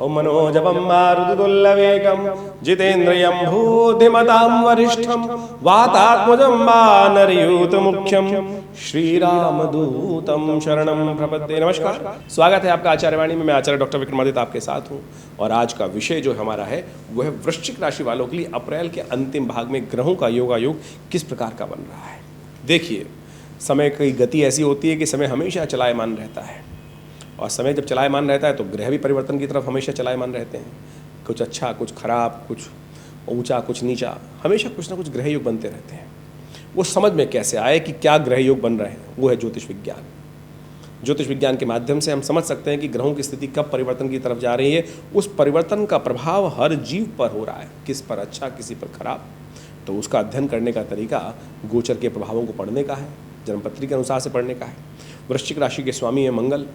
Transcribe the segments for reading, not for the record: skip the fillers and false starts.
ओम मनोजवम मारुतुल्लवेगम जितेन्द्रियं बुद्धिमतां वरिष्ठं वातात्मजं वानरयूत मुख्यम श्रीरामदूतम शरणं प्रपद्ये। नमस्कार, स्वागत है आपका आचार्यवाणी में। मैं आचार्य डॉक्टर विक्रमादित्य आपके साथ हूँ और आज का विषय जो हमारा है वो है वृश्चिक राशि वालों के लिए अप्रैल के अंतिम भाग में ग्रहों का योगायोग किस प्रकार का बन रहा है। देखिए, समय की गति ऐसी होती है कि समय हमेशा चलायमान रहता है और समय जब चलायमान रहता है तो ग्रह भी परिवर्तन की तरफ हमेशा चलायमान रहते हैं। कुछ अच्छा, कुछ खराब, कुछ ऊंचा, कुछ नीचा, हमेशा कुछ ना कुछ ग्रह योग बनते रहते हैं। वो समझ में कैसे आए कि क्या ग्रह योग बन रहे हैं, वो है ज्योतिष विज्ञान। ज्योतिष विज्ञान के माध्यम से हम समझ सकते हैं कि ग्रहों की स्थिति कब परिवर्तन की तरफ जा रही है। उस परिवर्तन का प्रभाव हर जीव पर हो रहा है, किस पर अच्छा, किसी पर खराब। तो उसका अध्ययन करने का तरीका गोचर के प्रभावों को पढ़ने का है, जन्मपत्री के अनुसार से पढ़ने का है। वृश्चिक राशि के स्वामी है मंगल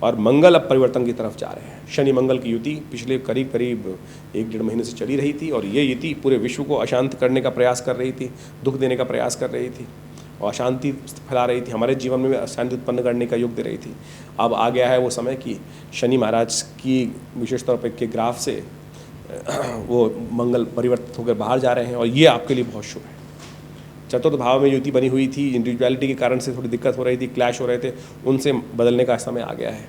और मंगल अब परिवर्तन की तरफ जा रहे हैं। शनि मंगल की युति पिछले करीब 1-1.5 महीने से चली रही थी और ये युति पूरे विश्व को अशांत करने का प्रयास कर रही थी, दुख देने का प्रयास कर रही थी और अशांति फैला रही थी, हमारे जीवन में अशांति उत्पन्न करने का योग दे रही थी। अब आ गया है वो समय कि शनि महाराज की विशेष तौर पर के ग्राफ से वो मंगल परिवर्तित होकर बाहर जा रहे हैं और ये आपके लिए बहुत शुभ है। चतुर्थ भाव में युति बनी हुई थी, इंडिविजुअलिटी के कारण से थोड़ी दिक्कत हो रही थी, क्लैश हो रहे थे, उनसे बदलने का समय आ गया है।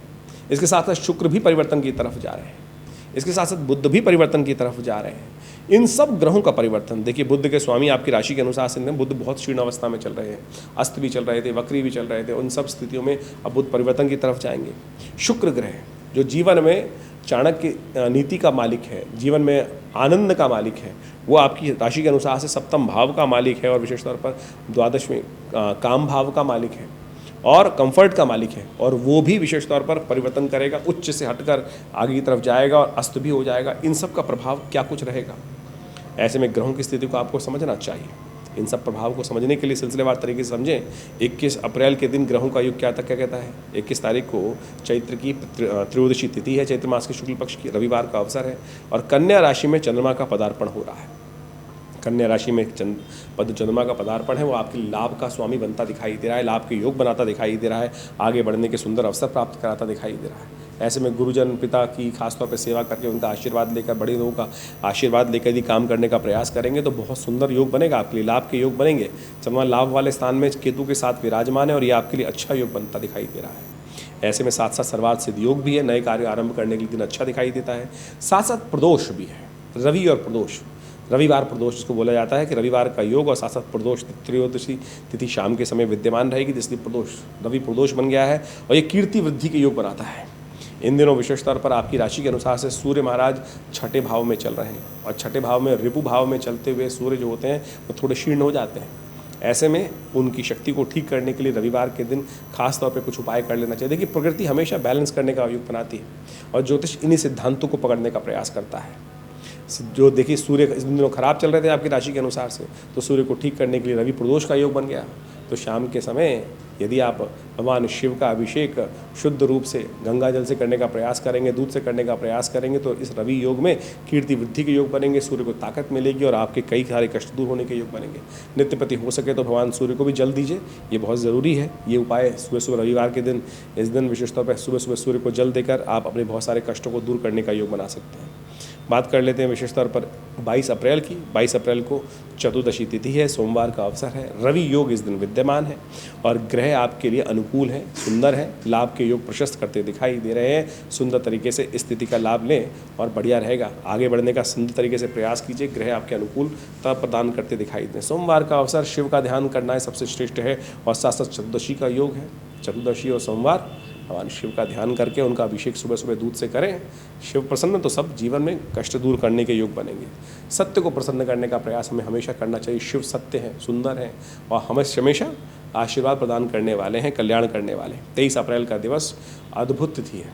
इसके साथ साथ शुक्र भी परिवर्तन की तरफ जा रहे हैं, इसके साथ साथ बुध भी परिवर्तन की तरफ जा रहे हैं। इन सब ग्रहों का परिवर्तन, देखिए बुध के स्वामी आपकी राशि के अनुसार से बुध बहुत क्षीण अवस्था में चल रहे हैं, अस्त भी चल रहे थे, वक्री भी चल रहे थे। उन सब स्थितियों में अब बुध परिवर्तन की तरफ जाएंगे। शुक्र ग्रह जो जीवन में चाणक्य नीति का मालिक है, जीवन में आनंद का मालिक है, वो आपकी राशि के अनुसार से सप्तम भाव का मालिक है और विशेष तौर पर द्वादश में काम भाव का मालिक है और कंफर्ट का मालिक है। और वो भी विशेष तौर पर परिवर्तन करेगा, उच्च से हटकर आगे की तरफ जाएगा और अस्त भी हो जाएगा। इन सब का प्रभाव क्या कुछ रहेगा, ऐसे में ग्रहों की स्थिति को आपको समझना चाहिए। इन सब प्रभाव को समझने के लिए सिलसिलेवार तरीके से समझें। 21 अप्रैल के दिन ग्रहों का युग क्या कहता है। 21 तारीख को चैत्र की त्रयोदशी तिथि है, चैत्र मास के शुक्ल पक्ष की, रविवार का अवसर है और कन्या राशि में चंद्रमा का पदार्पण हो रहा है। कन्या राशि में चंद्रमा का पदार्पण है, वो आपके लाभ का स्वामी बनता दिखाई दे रहा है, लाभ के योग बनाता दिखाई दे रहा है, आगे बढ़ने के सुंदर अवसर प्राप्त कराता दिखाई दे रहा है। ऐसे में गुरुजन पिता की खासतौर पर सेवा करके उनका आशीर्वाद लेकर, बड़े लोगों का आशीर्वाद लेकर यदि काम करने का प्रयास करेंगे तो बहुत सुंदर योग बनेगा, आपके लिए लाभ के योग बनेंगे। चंद्रमा लाभ वाले स्थान में केतु के साथ विराजमान है और ये आपके लिए अच्छा योग बनता दिखाई दे रहा है। ऐसे में साथ साथ सर्वार्थ सिद्ध योग भी है, नए कार्य आरंभ करने के लिए दिन अच्छा दिखाई देता है। साथ साथ प्रदोष भी है, रवि और प्रदोष, रविवार प्रदोष जिसको बोला जाता है कि रविवार का योग और साथ साथ प्रदोष त्रयोदशी तिथि शाम के समय विद्यमान रहेगी, जिसलिए प्रदोष रवि प्रदोष बन गया है और ये कीर्ति वृद्धि के योग बनाता है। इन दिनों विशेष तौर पर आपकी राशि के अनुसार से सूर्य महाराज छठे भाव में चल रहे हैं और छठे भाव में रिपु भाव में चलते हुए सूर्य जो होते हैं वो थोड़े क्षीण हो जाते हैं। ऐसे में उनकी शक्ति को ठीक करने के लिए रविवार के दिन खास तौर पे कुछ उपाय कर लेना चाहिए। देखिए, प्रकृति हमेशा बैलेंस करने का योग बनाती है और ज्योतिष इन्हीं सिद्धांतों को पकड़ने का प्रयास करता है। जो देखिए, सूर्य इस दिनों खराब चल रहे थे आपकी राशि के अनुसार से, तो सूर्य को ठीक करने के लिए रवि प्रदोष का योग बन गया। तो शाम के समय यदि आप भगवान शिव का अभिषेक शुद्ध रूप से गंगा जल से करने का प्रयास करेंगे, दूध से करने का प्रयास करेंगे, तो इस रवि योग में कीर्ति वृद्धि के योग बनेंगे, सूर्य को ताकत मिलेगी और आपके कई सारे कष्ट दूर होने के योग बनेंगे। नित्यपति हो सके तो भगवान सूर्य को भी जल दीजिए, ये बहुत ज़रूरी है। ये उपाय सुबह सुबह रविवार के दिन, इस दिन विशेष तौर पर सुबह सुबह सूर्य को जल देकर आप अपने बहुत सारे कष्टों को दूर करने का योग बना सकते हैं। बात कर लेते हैं विशेष तौर पर 22 अप्रैल की। 22 अप्रैल को चतुर्दशी तिथि है, सोमवार का अवसर है, रवि योग इस दिन विद्यमान है और ग्रह आपके लिए अनुकूल है, सुंदर है, लाभ के योग प्रशस्त करते दिखाई दे रहे हैं। सुंदर तरीके से इस स्थिति का लाभ लें और बढ़िया रहेगा, आगे बढ़ने का सुंदर तरीके से प्रयास कीजिए। ग्रह आपके अनुकूलता प्रदान करते दिखाई दें। सोमवार का अवसर, शिव का ध्यान करना है सबसे श्रेष्ठ है और साथ साथ चतुर्दशी का योग है। चतुर्दशी और सोमवार भगवान शिव का ध्यान करके उनका अभिषेक सुबह सुबह दूध से करें। शिव प्रसन्न तो सब जीवन में कष्ट दूर करने के योग बनेंगे। सत्य को प्रसन्न करने का प्रयास हमें हमेशा करना चाहिए। शिव सत्य हैं, सुंदर हैं और हमें हमेशा आशीर्वाद प्रदान करने वाले हैं, कल्याण करने वाले। 23 अप्रैल का दिवस अद्भुत तिथि है,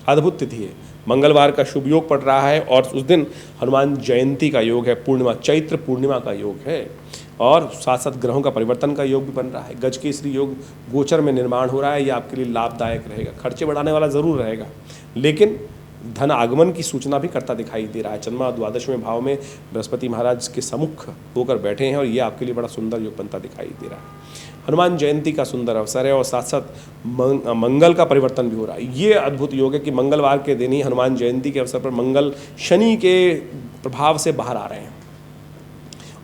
अद्भुत तिथि है। मंगलवार का शुभ योग पड़ रहा है और उस दिन हनुमान जयंती का योग है, पूर्णिमा, चैत्र पूर्णिमा का योग है और साथ साथ ग्रहों का परिवर्तन का योग भी बन रहा है। गज केसरी योग गोचर में निर्माण हो रहा है, ये आपके लिए लाभदायक रहेगा। खर्चे बढ़ाने वाला ज़रूर रहेगा, लेकिन धन आगमन की सूचना भी करता दिखाई दे रहा है। चंद्रमा द्वादशवें भाव में बृहस्पति महाराज के सम्मुख होकर बैठे हैं और ये आपके लिए बड़ा सुंदर योग बनता दिखाई दे रहा है। हनुमान जयंती का सुंदर अवसर है और साथ साथ मंगल का परिवर्तन भी हो रहा है। ये अद्भुत योग है कि मंगलवार के दिन ही हनुमान जयंती के अवसर पर मंगल शनि के प्रभाव से बाहर आ रहे हैं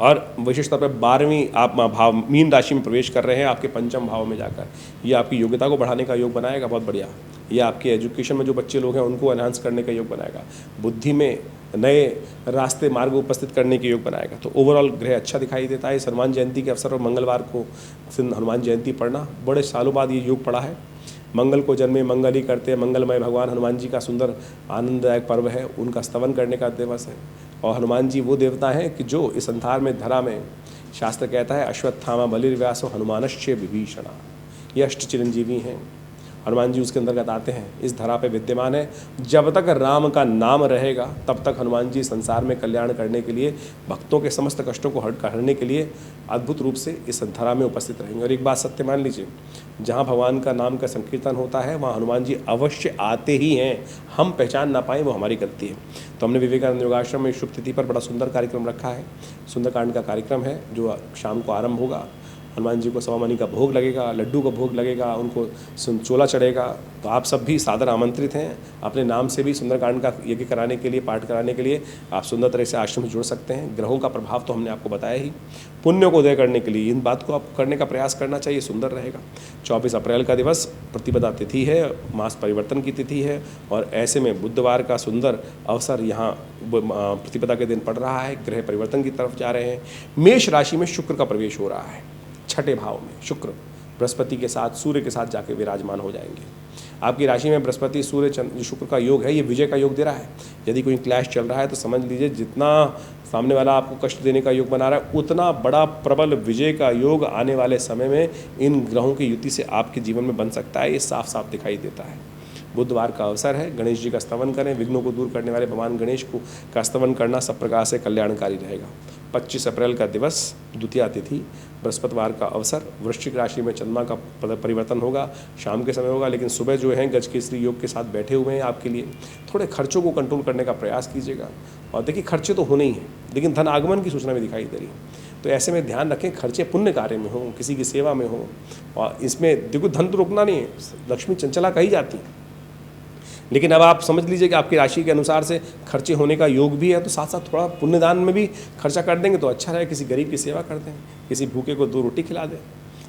और विशेष तौर पर 12वीं आप भाव मीन राशि में प्रवेश कर रहे हैं आपके पंचम भाव में जाकर। ये आपकी योग्यता को बढ़ाने का योग बनाएगा, बहुत बढ़िया। ये आपके एजुकेशन में जो बच्चे लोग हैं उनको एनहांस करने का योग बनाएगा, बुद्धि में नए रास्ते मार्ग उपस्थित करने के योग बनाएगा। तो ओवरऑल ग्रह अच्छा दिखाई देता है। इस हनुमान जयंती के अवसर पर मंगलवार को हनुमान जयंती पढ़ना, बड़े सालों बाद ये योग पड़ा है। मंगल को जन्मे मंगल ही करते, मंगलमय भगवान हनुमान जी का सुंदर आनंददायक पर्व है, उनका स्तवन करने का दिवस है। और हनुमान जी वो देवता हैं कि जो इस संसार में धरा में शास्त्र कहता है अश्वत्थामा बलिर्व्यासो हनुमानश्च विभीषणा, ये अष्ट चिरंजीवी हैं। हनुमान जी उसके अंतर्गत आते हैं, इस धरा पे विद्यमान है। जब तक राम का नाम रहेगा तब तक हनुमान जी संसार में कल्याण करने के लिए, भक्तों के समस्त कष्टों को हरने के लिए अद्भुत रूप से इस धरा में उपस्थित रहेंगे। और एक बात सत्य मान लीजिए, जहाँ भगवान का नाम का संकीर्तन होता है वहाँ हनुमान जी अवश्य आते ही हैं। हम पहचान ना पाएँ वो हमारी गलती है। तो हमने विवेकानंद योगाश्रम में शुभ तिथि पर बड़ा सुंदर कार्यक्रम रखा है। सुंदरकांड का कार्यक्रम है जो शाम को आरंभ होगा। हनुमान जी को सवामनी का भोग लगेगा, लड्डू का भोग लगेगा, उनको चोला चढ़ेगा। तो आप सब भी सादर आमंत्रित हैं। अपने नाम से भी सुंदरकांड का यज्ञ कराने के लिए, पाठ कराने के लिए आप सुंदर तरह से आश्रम से जुड़ सकते हैं। ग्रहों का प्रभाव तो हमने आपको बताया ही। पुण्य को उदय करने के लिए इन बात को आप करने का प्रयास करना चाहिए, सुंदर रहेगा। 24 अप्रैल का दिवस प्रतिपदा तिथि है, मास परिवर्तन की तिथि है और ऐसे में बुधवार का सुंदर अवसर यहाँ प्रतिपदा के दिन पड़ रहा है। ग्रह परिवर्तन की तरफ जा रहे हैं। मेष राशि में शुक्र का प्रवेश हो रहा है। छठे भाव में शुक्र बृहस्पति के साथ, सूर्य के साथ जाके विराजमान हो जाएंगे। आपकी राशि में बृहस्पति सूर्य चंद्र शुक्र का योग है, ये विजय का योग दे रहा है। यदि कोई क्लैश चल रहा है तो समझ लीजिए जितना सामने वाला आपको कष्ट देने का योग बना रहा है उतना बड़ा प्रबल विजय का योग आने वाले समय में इन ग्रहों की युति से आपके जीवन में बन सकता है। ये साफ साफ दिखाई देता है। बुधवार का अवसर है, गणेश जी का स्तवन करें। विघ्नों को दूर करने वाले भगवान गणेश को का स्तवन करना सब प्रकार से कल्याणकारी रहेगा। 25 अप्रैल का दिवस, द्वितीया तिथि, बृहस्पतिवार का अवसर। वृश्चिक राशि में चंद्रमा का परिवर्तन होगा, शाम के समय होगा, लेकिन सुबह जो है गज केसरी योग के साथ बैठे हुए हैं आपके लिए। थोड़े खर्चों को कंट्रोल करने का प्रयास कीजिएगा। और देखिए खर्चे तो होने ही हैं, लेकिन धन आगमन की सूचना भी दिखाई दे रही है। तो ऐसे में ध्यान रखें, खर्चे पुण्य कार्य में हों, किसी की सेवा में हों। और इसमें देखो धन तो रुकना नहीं है, लक्ष्मी चंचला कही जाती है। लेकिन अब आप समझ लीजिए कि आपकी राशि के अनुसार से खर्चे होने का योग भी है, तो साथ साथ थोड़ा पुण्यदान में भी खर्चा कर देंगे तो अच्छा रहे। किसी गरीब की सेवा कर दें, किसी भूखे को 2 रोटी खिला दें,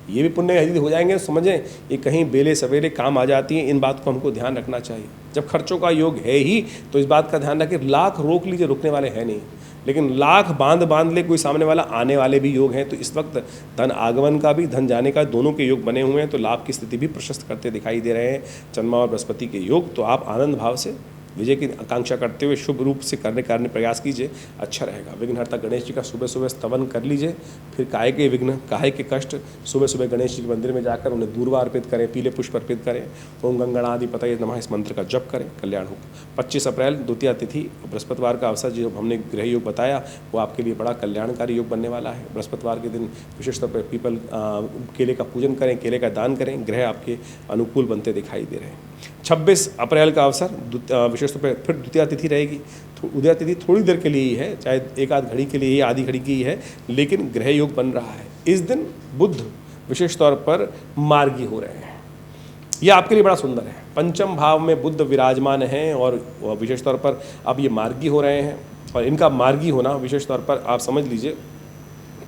ये भी पुण्य यदि हो जाएंगे। समझें ये कहीं बेले सवेरे काम आ जाती हैं। इन बात को हमको ध्यान रखना चाहिए। जब खर्चों का योग है ही तो इस बात का ध्यान रखें, लाख रोक लीजिए, रुकने वाले हैं नहीं, लेकिन लाख बांध ले कोई सामने वाला, आने वाले भी योग हैं। तो इस वक्त धन आगमन का भी, धन जाने का, दोनों के योग बने हुए हैं। तो लाभ की स्थिति भी प्रशस्त करते दिखाई दे रहे हैं चंद्रमा और बृहस्पति के योग। तो आप आनंद भाव से विजय की आकांक्षा करते हुए शुभ रूप से करने प्रयास कीजिए, अच्छा रहेगा। विघ्नहर्ता गणेश जी का सुबह सुबह स्तवन कर लीजिए। फिर काहे के विघ्न, काहे के कष्ट, सुबह सुबह गणेश जी के मंदिर में जाकर उन्हें दूर्वा अर्पित करें, पीले पुष्प अर्पित करें, ओम गंगणाधिपतये नमः इस मंत्र का जप करें, कल्याण होगा। 25 अप्रैल द्वितीया तिथि बृहस्पतिवार का अवसर जो हमने ग्रह योग बताया वो आपके लिए बड़ा कल्याणकारी योग बनने वाला है। बृहस्पतिवार के दिन विशेष तौर पर पीपल केले का पूजन करें, केले का दान करें। ग्रह आपके अनुकूल बनते दिखाई दे रहे हैं। 26 अप्रैल का अवसर विशेष तौर पर फिर द्वितीया तिथि रहेगी। उदया तिथि थोड़ी देर के लिए ही है, चाहे एक आध घड़ी के लिए ही, आधी घड़ी की ही है, लेकिन ग्रह योग बन रहा है। इस दिन बुध विशेष तौर पर मार्गी हो रहे हैं। यह आपके लिए बड़ा सुंदर है। पंचम भाव में बुध विराजमान हैं और विशेष तौर पर अब ये मार्गी हो रहे हैं। और इनका मार्गी होना विशेष तौर पर आप समझ लीजिए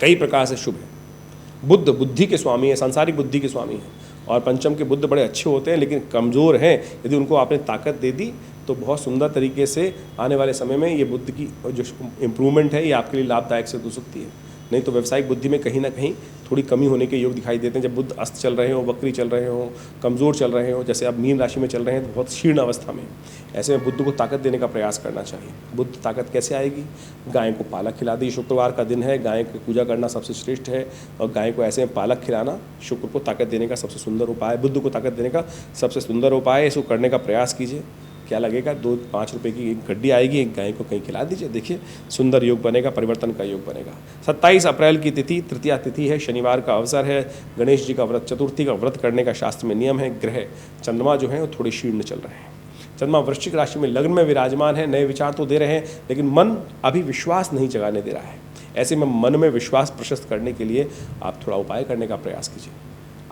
कई प्रकार से शुभ है। बुध बुद्धि के स्वामी है, सांसारिक बुद्धि के स्वामी है। और पंचम के बुध बड़े अच्छे होते हैं, लेकिन कमज़ोर हैं। यदि उनको आपने ताकत दे दी तो बहुत सुंदर तरीके से आने वाले समय में ये बुद्ध की जो इम्प्रूवमेंट है ये आपके लिए लाभदायक सिद्ध हो सकती है। नहीं तो व्यावसायिक बुद्धि में कहीं ना कहीं थोड़ी कमी होने के योग दिखाई देते हैं। जब बुद्ध अस्त चल रहे हो, वक्री चल रहे हो, कमज़ोर चल रहे हो, जैसे अब मीन राशि में चल रहे हैं तो बहुत क्षीण अवस्था में, ऐसे में बुद्ध को ताकत देने का प्रयास करना चाहिए। बुद्ध ताकत कैसे आएगी? गाय को पालक खिला दी। शुक्रवार का दिन है, गाय की पूजा करना सबसे श्रेष्ठ है। और गाय को ऐसे में पालक खिलाना शुक्र को ताकत देने का सबसे सुंदर उपाय, बुद्ध को ताकत देने का सबसे सुंदर उपाय है। इसको करने का प्रयास कीजिए। क्या लगेगा, 2-5 रुपए की एक गड्डी आएगी, एक गाय को कहीं खिला दीजिए, देखिए सुंदर योग बनेगा, परिवर्तन का योग बनेगा। 27 अप्रैल की तिथि तृतीया तिथि है, शनिवार का अवसर है। गणेश जी का व्रत, चतुर्थी का व्रत करने का शास्त्र में नियम है। ग्रह चंद्रमा जो है वो थोड़े शीर्ण चल रहे हैं। चंद्रमा वृश्चिक राशि में लग्न में विराजमान है। नए विचार तो दे रहे हैं, लेकिन मन अभी विश्वास नहीं जगाने दे रहा है। ऐसे में मन में विश्वास प्रशस्त करने के लिए आप थोड़ा उपाय करने का प्रयास कीजिए।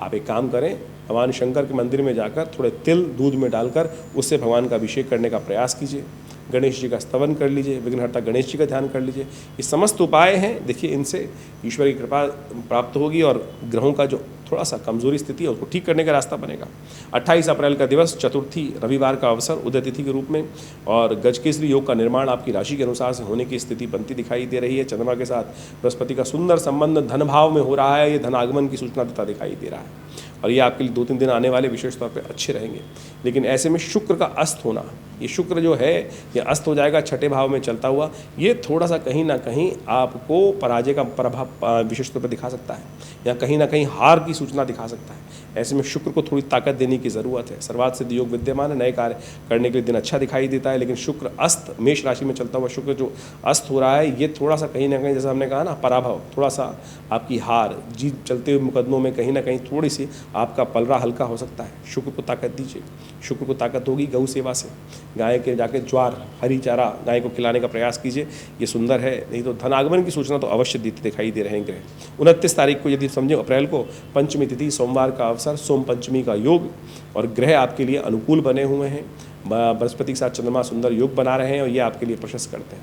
आप एक काम करें, भगवान शंकर के मंदिर में जाकर थोड़े तिल दूध में डालकर उससे भगवान का अभिषेक करने का प्रयास कीजिए। गणेश जी का स्तवन कर लीजिए, विघ्नहर्ता गणेश जी का ध्यान कर लीजिए। ये समस्त उपाय हैं, देखिए इनसे ईश्वर की कृपा प्राप्त होगी और ग्रहों का जो थोड़ा सा कमजोरी स्थिति है उसको ठीक करने का रास्ता बनेगा। 28 अप्रैल का दिवस चतुर्थी रविवार का अवसर उदय तिथि के रूप में और गजकेसरी योग का निर्माण आपकी राशि के अनुसार से होने की स्थिति बनती दिखाई दे रही है। चंद्रमा के साथ बृहस्पति का सुंदर संबंध धन भाव में हो रहा है, ये धन आगमन की सूचना देता दिखाई दे रहा है और ये आपके लिए 2-3 दिन आने वाले विशेष तौर पे अच्छे रहेंगे। लेकिन ऐसे में शुक्र का अस्त होना, ये शुक्र जो है ये अस्त हो जाएगा छठे भाव में चलता हुआ, ये थोड़ा सा कहीं ना कहीं आपको पराजय का प्रभाव विशेष तौर पर दिखा सकता है या कहीं ना कहीं हार की सूचना दिखा सकता है। ऐसे में शुक्र को थोड़ी ताकत देने की ज़रूरत है। सर्वार्थ सिद्ध योग विद्यमान है, नए कार्य करने के लिए दिन अच्छा दिखाई देता है। लेकिन शुक्र अस्त, मेष राशि में चलता हुआ शुक्र जो अस्त हो रहा है, ये थोड़ा सा कहीं ना कहीं, जैसा हमने कहा ना, पराभव, थोड़ा सा आपकी हार, जीत चलते हुए मुकदमों में कहीं ना कहीं थोड़ी सी आपका पलड़ा हल्का हो सकता है। शुक्र को ताकत दीजिए। शुक्र को ताकत होगी गौ सेवा से, गाय के जाके ज्वार हरी चारा गाय को खिलाने का प्रयास कीजिए, ये सुंदर है। नहीं तो धनागमन की सूचना तो अवश्य देते दिखाई दे रहे हैं ग्रह। 29 तारीख को यदि समझे अप्रैल को पंचमी तिथि सोमवार का अवसर, सोम पंचमी का योग और ग्रह आपके लिए अनुकूल बने हुए हैं। बृहस्पति के साथ चंद्रमा सुंदर योग बना रहे हैं और ये आपके लिए प्रशस्त करते हैं।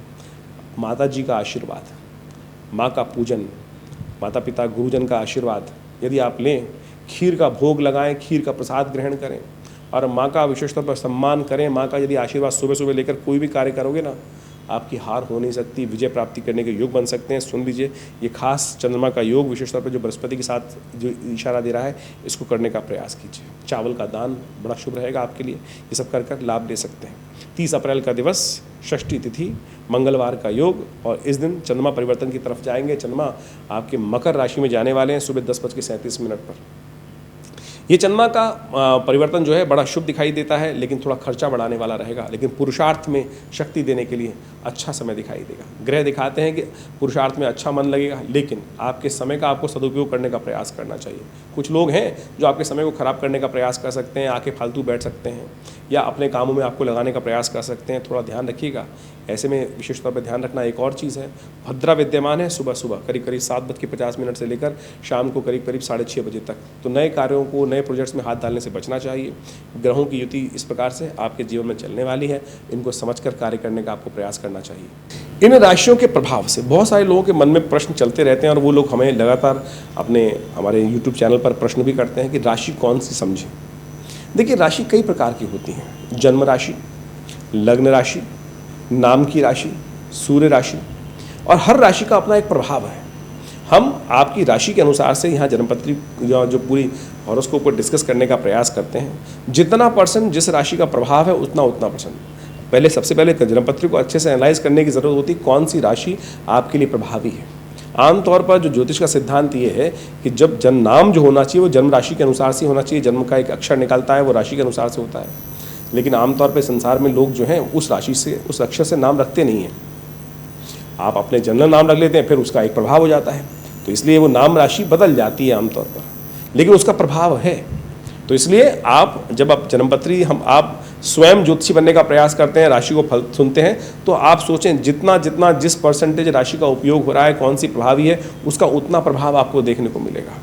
माता जी का आशीर्वाद, माँ का पूजन, माता पिता गुरुजन का आशीर्वाद यदि आप लें, खीर का भोग लगाएं, खीर का प्रसाद ग्रहण करें और माँ का विशेष तौर पर सम्मान करें। माँ का यदि आशीर्वाद सुबह सुबह लेकर कोई भी कार्य करोगे ना, आपकी हार हो नहीं सकती, विजय प्राप्ति करने के योग बन सकते हैं। सुन लीजिए, ये खास चंद्रमा का योग विशेष तौर पर जो बृहस्पति के साथ जो इशारा दे रहा है, इसको करने का प्रयास कीजिए। चावल का दान बड़ा शुभ रहेगा आपके लिए, ये सब कर कर लाभ ले सकते हैं। 30 अप्रैल का दिवस, षष्ठी तिथि, मंगलवार का योग और इस दिन चंद्रमा परिवर्तन की तरफ जाएंगे। चंद्रमा आपके मकर राशि में जाने वाले हैं सुबह 10:37 पर। ये चंद्रमा का परिवर्तन जो है बड़ा शुभ दिखाई देता है, लेकिन थोड़ा खर्चा बढ़ाने वाला रहेगा। लेकिन पुरुषार्थ में शक्ति देने के लिए अच्छा समय दिखाई देगा। ग्रह दिखाते हैं कि पुरुषार्थ में अच्छा मन लगेगा, लेकिन आपके समय का आपको सदुपयोग करने का प्रयास करना चाहिए। कुछ लोग हैं जो आपके समय को खराब करने का प्रयास कर सकते हैं, आके फालतू बैठ सकते हैं या अपने कामों में आपको लगाने का प्रयास कर सकते हैं, थोड़ा ध्यान रखिएगा। ऐसे में विशेष तौर पर ध्यान रखना एक और चीज़ है, भद्रा विद्यमान है सुबह सुबह करीब 7:50 से लेकर शाम को करीब 6:30 बजे तक। तो नए कार्यों को, नए प्रोजेक्ट्स में हाथ डालने से बचना चाहिए। ग्रहों की युति इस प्रकार से आपके जीवन में चलने वाली है, इनको समझकर कार्य करने का आपको प्रयास करना चाहिए। इन राशियों के प्रभाव से बहुत सारे लोगों के मन में प्रश्न चलते रहते हैं और वो लोग हमें लगातार हमारे YouTube चैनल पर प्रश्न भी करते हैं कि राशि कौन सी समझें। देखिए, राशि कई प्रकार की होती हैं। जन्म राशि, लग्न राशि, नाम की राशि, सूर्य राशि, और हर राशि का अपना एक प्रभाव है। हम आपकी राशि के अनुसार से यहाँ जन्मपत्री जो पूरी हॉरोस्कोप को डिस्कस करने का प्रयास करते हैं। जितना % जिस राशि का प्रभाव है उतना %। पहले सबसे पहले जन्मपत्री को अच्छे से एनालाइज करने की ज़रूरत होती है, कौन सी राशि आपके लिए प्रभावी है। आमतौर पर जो ज्योतिष का सिद्धांत ये है कि जब जन्म नाम जो होना चाहिए वो जन्म राशि के अनुसार से होना चाहिए। जन्म का एक अक्षर निकलता है, वो राशि के अनुसार से होता है। लेकिन आमतौर पर संसार में लोग जो हैं उस राशि से, उस अक्षर से नाम रखते नहीं हैं। आप अपने जन्म नाम रख लेते हैं, फिर उसका एक प्रभाव हो जाता है, तो इसलिए वो नाम राशि बदल जाती है आमतौर पर, लेकिन उसका प्रभाव है। तो इसलिए आप जब आप जन्मपत्री आप स्वयं ज्योतिषी बनने का प्रयास करते हैं, राशि को फल सुनते हैं, तो आप सोचें जितना जितना जिस % राशि का उपयोग हो रहा है, कौन सी प्रभावी है, उसका उतना प्रभाव आपको देखने को मिलेगा।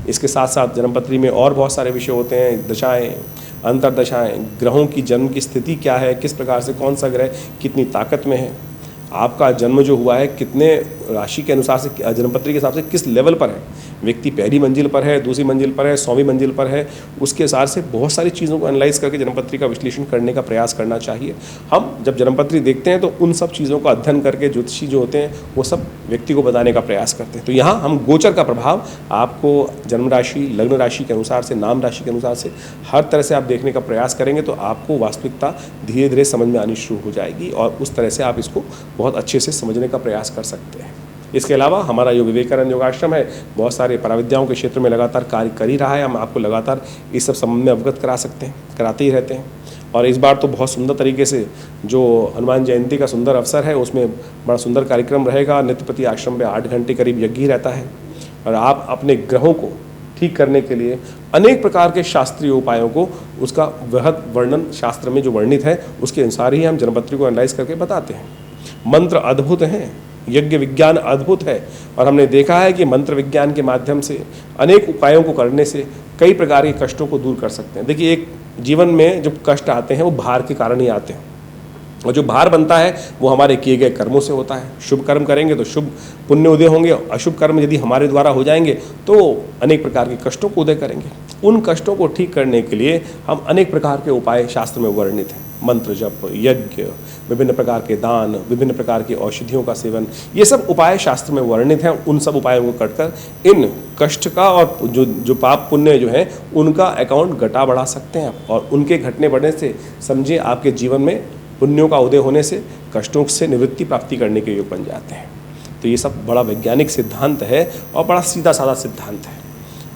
इसके साथ साथ जन्मपत्री में और बहुत सारे विषय होते हैं, दशाएं, अंतर्दशाएं, ग्रहों की जन्म की स्थिति क्या है, किस प्रकार से कौन सा ग्रह कितनी ताकत में है, आपका जन्म जो हुआ है कितने राशि के अनुसार से, जन्मपत्री के हिसाब से किस लेवल पर है, व्यक्ति पहली मंजिल पर है, दूसरी मंजिल पर है, 100वीं मंजिल पर है, उसके हिसाब से बहुत सारी चीज़ों को एनालाइज करके जन्मपत्री का विश्लेषण करने का प्रयास करना चाहिए। हम जब जन्मपत्री देखते हैं तो उन सब चीज़ों का अध्ययन करके ज्योतिषी जो होते हैं वो सब व्यक्ति को बताने का प्रयास करते हैं। तो यहाँ हम गोचर का प्रभाव आपको जन्म राशि, लग्न राशि के अनुसार से, नाम राशि के अनुसार से हर तरह से आप देखने का प्रयास करेंगे तो आपको वास्तविकता धीरे धीरे समझ में आनी शुरू हो जाएगी और उस तरह से आप इसको बहुत अच्छे से समझने का प्रयास कर सकते हैं। इसके अलावा हमारा जो विवेकानंद योगाश्रम है बहुत सारे पराविद्याओं के क्षेत्र में लगातार कार्य कर ही रहा है। हम आपको लगातार इस सब संबंध में अवगत करा सकते हैं, कराते ही रहते हैं। और इस बार तो बहुत सुंदर तरीके से जो हनुमान जयंती का सुंदर अवसर है उसमें बड़ा सुंदर कार्यक्रम रहेगा। नित्यपति आश्रम में 8 घंटे करीब यज्ञ ही रहता है और आप अपने ग्रहों को ठीक करने के लिए अनेक प्रकार के शास्त्रीय उपायों को, उसका वृहद वर्णन शास्त्र में जो वर्णित है उसके अनुसार ही हम जन्मपत्री को एनालाइज करके बताते हैं। मंत्र अद्भुत हैं, यज्ञ विज्ञान अद्भुत है और हमने देखा है कि मंत्र विज्ञान के माध्यम से अनेक उपायों को करने से कई प्रकार के कष्टों को दूर कर सकते हैं। देखिए, एक जीवन में जब कष्ट आते हैं वो भार के कारण ही आते हैं, और जो भार बनता है वो हमारे किए गए कर्मों से होता है। शुभ कर्म करेंगे तो शुभ पुण्य उदय होंगे, अशुभ कर्म यदि हमारे द्वारा हो जाएंगे तो अनेक प्रकार के कष्टों को उदय करेंगे। उन कष्टों को ठीक करने के लिए हम अनेक प्रकार के उपाय शास्त्र में वर्णित हैं। मंत्र जप, यज्ञ, विभिन्न प्रकार के दान, विभिन्न प्रकार की औषधियों का सेवन, ये सब उपाय शास्त्र में वर्णित हैं। उन सब उपायों को करकर इन कष्ट का और जो पाप पुण्य जो है उनका अकाउंट घटा बढ़ा सकते हैं, और उनके घटने बढ़ने से समझिए आपके जीवन में पुण्यों का उदय होने से कष्टों से निवृत्ति प्राप्ति करने के योग बन जाते हैं। तो ये सब बड़ा वैज्ञानिक सिद्धांत है और बड़ा सीधा साधा सिद्धांत है।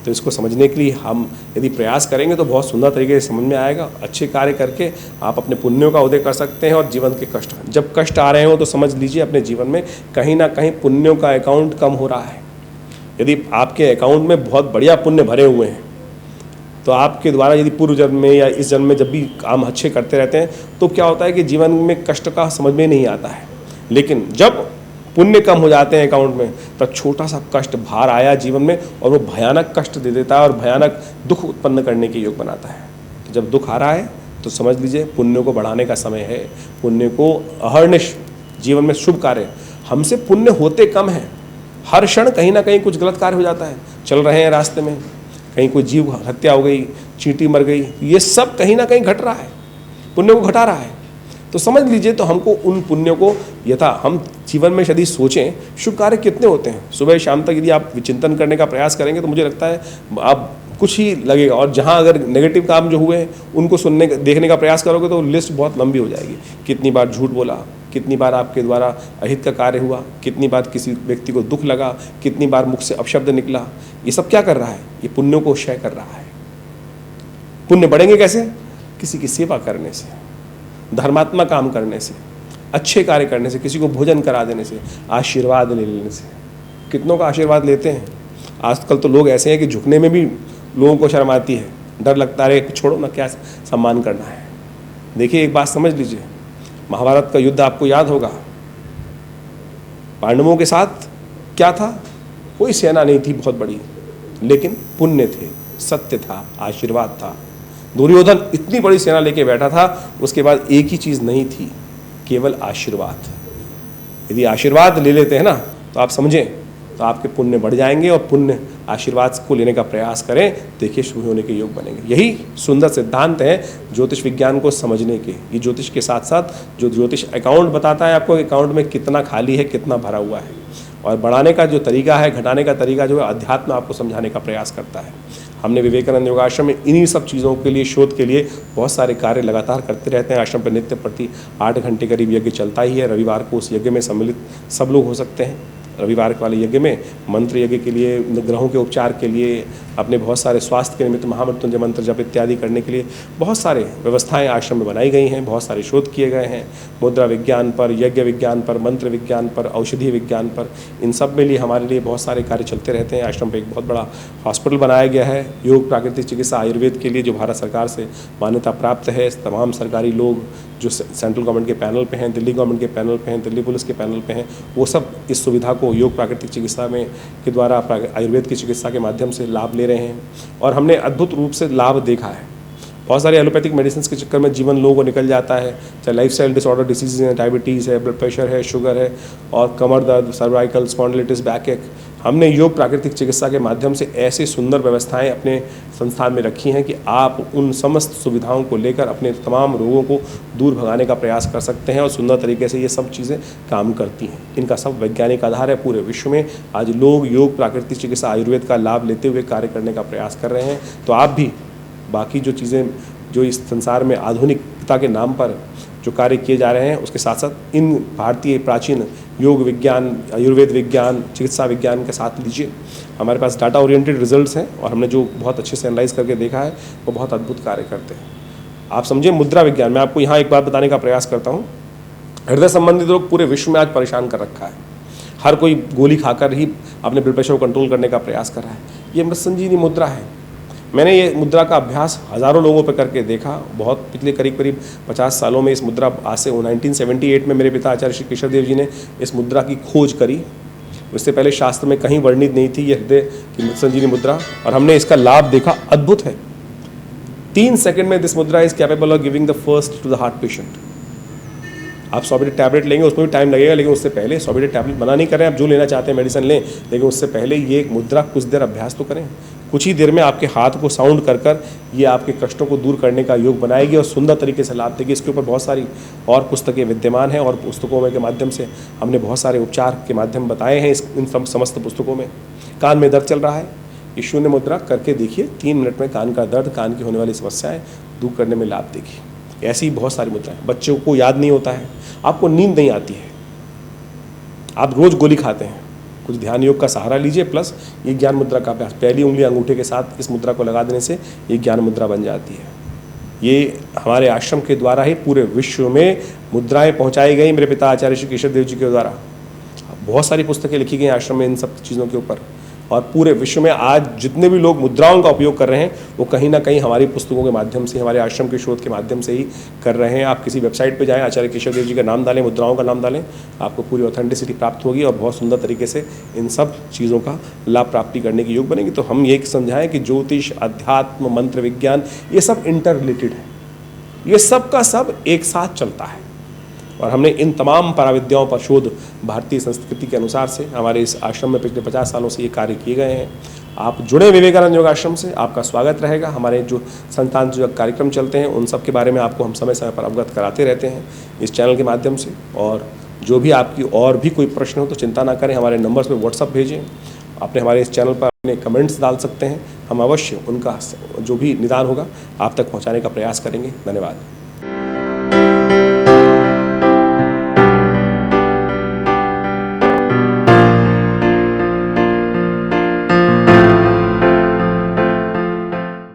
तो इसको समझने के लिए हम यदि प्रयास करेंगे तो बहुत सुंदर तरीके से समझ में आएगा। अच्छे कार्य करके आप अपने पुण्यों का उदय कर सकते हैं, और जीवन के कष्ट, जब कष्ट आ रहे हो तो समझ लीजिए अपने जीवन में कहीं ना कहीं पुण्यों का अकाउंट कम हो रहा है। यदि आपके अकाउंट में बहुत बढ़िया पुण्य भरे हुए हैं तो आपके द्वारा यदि पूर्व जन्म में या इस जन्म में जब भी काम अच्छे करते रहते हैं तो क्या होता है कि जीवन में कष्ट का समझ में नहीं आता है। लेकिन जब पुण्य कम हो जाते हैं अकाउंट में, तब छोटा सा कष्ट भार आया जीवन में और वो भयानक कष्ट दे देता है और भयानक दुख उत्पन्न करने के योग बनाता है। तो जब दुख आ रहा है तो समझ लीजिए पुण्यों को बढ़ाने का समय है। पुण्य को अहर्निश जीवन में शुभ कार्य, हमसे पुण्य होते कम हैं। हर क्षण कहीं ना कहीं कुछ गलत कार्य हो जाता है। चल रहे हैं रास्ते में, कहीं कोई जीव हत्या हो गई, चींटी मर गई, ये सब कहीं ना कहीं घट रहा है, पुण्य को घटा रहा है। तो समझ लीजिए, तो हमको उन पुण्यों को यथा हम जीवन में यदि सोचें, शुभ कार्य कितने होते हैं, सुबह शाम तक यदि आप विचिंतन करने का प्रयास करेंगे तो मुझे लगता है आप कुछ ही लगेगा। और जहाँ अगर नेगेटिव काम जो हुए हैं उनको सुनने देखने का प्रयास करोगे तो लिस्ट बहुत लंबी हो जाएगी। कितनी बार झूठ बोला, कितनी बार आपके द्वारा अहित का कार्य हुआ, कितनी बार किसी व्यक्ति को दुख लगा, कितनी बार मुख से अपशब्द निकला, ये सब क्या कर रहा है? ये पुण्यों को क्षय कर रहा है। पुण्य बढ़ेंगे कैसे? किसी की सेवा करने से, धर्मात्मा काम करने से, अच्छे कार्य करने से, किसी को भोजन करा देने से, आशीर्वाद ले लेने से। कितनों का आशीर्वाद लेते हैं? आजकल तो लोग ऐसे हैं कि झुकने में भी लोगों को शर्म आती है, डर लगता है छोड़ो ना, क्या सम्मान करना है। देखिए, एक बात समझ लीजिए, महाभारत का युद्ध आपको याद होगा। पांडवों के साथ क्या था? कोई सेना नहीं थी बहुत बड़ी, लेकिन पुण्य थे, सत्य था, आशीर्वाद था। दुर्योधन इतनी बड़ी सेना लेके बैठा था, उसके बाद एक ही चीज नहीं थी, केवल आशीर्वाद। यदि आशीर्वाद ले लेते हैं ना, तो आप समझें तो आपके पुण्य बढ़ जाएंगे, और पुण्य आशीर्वाद को लेने का प्रयास करें, देखिए शुभ होने के योग बनेंगे। यही सुंदर सिद्धांत है ज्योतिष विज्ञान को समझने के। ये ज्योतिष के साथ साथ जो ज्योतिष अकाउंट बताता है आपको, अकाउंट में कितना खाली है, कितना भरा हुआ है, और बढ़ाने का जो तरीका है, घटाने का तरीका जो है, अध्यात्म आपको समझाने का प्रयास करता है। हमने विवेकानंद योगाश्रम में इन्हीं सब चीज़ों के लिए, शोध के लिए बहुत सारे कार्य लगातार करते रहते हैं। आश्रम पर नित्य प्रति 8 घंटे करीब यज्ञ चलता ही है। रविवार को उस यज्ञ में सम्मिलित सब लोग हो सकते हैं। रविवार वाले यज्ञ में मंत्र यज्ञ के लिए, ग्रहों के उपचार के लिए, अपने बहुत सारे स्वास्थ्य के निमित्त महामृत्युंजय मंत्र जप इत्यादि करने के लिए बहुत सारे व्यवस्थाएं आश्रम में बनाई गई हैं। बहुत सारे शोध किए गए हैं, मुद्रा विज्ञान पर, यज्ञ विज्ञान पर, मंत्र विज्ञान पर, औषधीय विज्ञान पर। इन सब में लिए हमारे लिए बहुत सारे कार्य चलते रहते हैं। आश्रम पर एक बहुत बड़ा हॉस्पिटल बनाया गया है योग प्राकृतिक चिकित्सा आयुर्वेद के लिए, जो भारत सरकार से मान्यता प्राप्त है। तमाम सरकारी लोग जो सेंट्रल गवर्नमेंट के पैनल पे हैं, दिल्ली गवर्नमेंट के पैनल पे हैं, दिल्ली पुलिस के पैनल पे हैं, वो सब इस सुविधा को योग प्राकृतिक चिकित्सा में के द्वारा आयुर्वेद की चिकित्सा के माध्यम से लाभ ले रहे हैं। और हमने अद्भुत रूप से लाभ देखा है। बहुत सारे एलोपैथिक मेडिसिन के चक्कर में जीवन लोगों को निकल जाता है, चाहे लाइफस्टाइल डिसऑर्डर डिसीज़ हैं, डायबिटीज़ है, ब्लड प्रेशर है, शुगर है, और कमर दर्द, सर्वाइकल स्पॉन्डिलिटिस, बैकएक। हमने योग प्राकृतिक चिकित्सा के माध्यम से ऐसी सुंदर व्यवस्थाएं अपने संस्थान में रखी हैं कि आप उन समस्त सुविधाओं को लेकर अपने तमाम रोगों को दूर भगाने का प्रयास कर सकते हैं, और सुंदर तरीके से ये सब चीज़ें काम करती हैं। इनका सब वैज्ञानिक आधार है। पूरे विश्व में आज लोग योग प्राकृतिक चिकित्सा आयुर्वेद का लाभ लेते हुए कार्य करने का प्रयास कर रहे हैं। तो आप भी बाकी जो चीज़ें जो इस संसार में आधुनिकता के नाम पर जो कार्य किए जा रहे हैं, उसके साथ साथ इन भारतीय प्राचीन योग विज्ञान, आयुर्वेद विज्ञान, चिकित्सा विज्ञान के साथ लीजिए। हमारे पास डाटा ओरिएंटेड रिजल्ट्स हैं, और हमने जो बहुत अच्छे से एनालाइज करके देखा है वो बहुत अद्भुत कार्य करते हैं। आप समझिए मुद्रा विज्ञान, मैं आपको यहाँ एक बात बताने का प्रयास करता हूँ। हृदय संबंधित रोग पूरे विश्व में आज परेशान कर रखा है। हर कोई गोली खाकर ही अपने ब्लड प्रेशर को कंट्रोल करने का प्रयास कर रहा है। ये मृत संजीवनी मुद्रा है। मैंने ये मुद्रा का अभ्यास हज़ारों लोगों पर करके देखा। बहुत पिछले करीब 50 सालों में इस मुद्रा, आज से 1978 में मेरे पिता आचार्य श्री केशव देव जी ने इस मुद्रा की खोज करी। इससे पहले शास्त्र में कहीं वर्णित नहीं थी ये हृदय की संजीवनी मुद्रा, और हमने इसका लाभ देखा, अद्भुत है। 3 सेकंड में this mudra is capable of giving the first to the heart patient. आप 100 बेटे टैबलेट लेंगे, उसमें भी टाइम लगेगा, लेकिन उससे पहले 100 बेटे टैबलेट मना नहीं कर रहे हैं, आप जो लेना चाहते हैं मेडिसिन लें, लेकिन उससे पहले ये एक मुद्रा कुछ देर अभ्यास तो करें। कुछ ही देर में आपके हाथ को साउंड कर कर ये आपके कष्टों को दूर करने का योग बनाएगी और सुंदर तरीके से लाभ देगी। इसके ऊपर बहुत सारी और पुस्तकें विद्यमान हैं, और पुस्तकों में के माध्यम से हमने बहुत सारे उपचार के माध्यम बताए हैं इन समस्त पुस्तकों में। कान में दर्द चल रहा है, ये शून्य मुद्रा करके देखिए, 3 मिनट में कान का दर्द, कान की होने वाली समस्याएं दूर करने में लाभ देगी। ऐसी बहुत सारी मुद्राएं। बच्चों को याद नहीं होता है, आपको नींद नहीं आती है, आप रोज गोली खाते हैं, कुछ ध्यान योग का सहारा लीजिए, प्लस ये ज्ञान मुद्रा का अभ्यास। पहली उंगली अंगूठे के साथ इस मुद्रा को लगा देने से ये ज्ञान मुद्रा बन जाती है। ये हमारे आश्रम के द्वारा ही पूरे विश्व में मुद्राएं पहुंचाई गई, मेरे पिता आचार्य श्री केशव देव जी के द्वारा। बहुत सारी पुस्तकें लिखी गई आश्रम में इन सब चीज़ों के ऊपर, और पूरे विश्व में आज जितने भी लोग मुद्राओं का उपयोग कर रहे हैं वो कहीं ना कहीं हमारी पुस्तकों के माध्यम से, हमारे आश्रम के शोध के माध्यम से ही कर रहे हैं। आप किसी वेबसाइट पे जाएं, आचार्य केशव देव जी का नाम डालें, मुद्राओं का नाम डालें, आपको पूरी ऑथेंटिसिटी प्राप्त होगी और बहुत सुंदर तरीके से इन सब चीज़ों का लाभ प्राप्ति करने की योग बनेगी। तो हम ये समझाएं कि ज्योतिष, अध्यात्म, मंत्र विज्ञान, ये सब इंटर रिलेटेड है, ये सब का सब एक साथ चलता है, और हमने इन तमाम पराविद्याओं पर शोध भारतीय संस्कृति के अनुसार से हमारे इस आश्रम में पिछले 50 सालों से ये कार्य किए गए हैं। आप जुड़े विवेकानंद योग आश्रम से, आपका स्वागत रहेगा। हमारे जो संतान जो कार्यक्रम चलते हैं उन सब के बारे में आपको हम समय समय पर अवगत कराते रहते हैं इस चैनल के माध्यम से। और जो भी आपकी और भी कोई प्रश्न हो तो चिंता ना करें, हमारे नंबर्स पर व्हाट्सअप भेजें, अपने हमारे इस चैनल पर अपने कमेंट्स डाल सकते हैं, हम अवश्य उनका जो भी निदान होगा आप तक पहुँचाने का प्रयास करेंगे। धन्यवाद।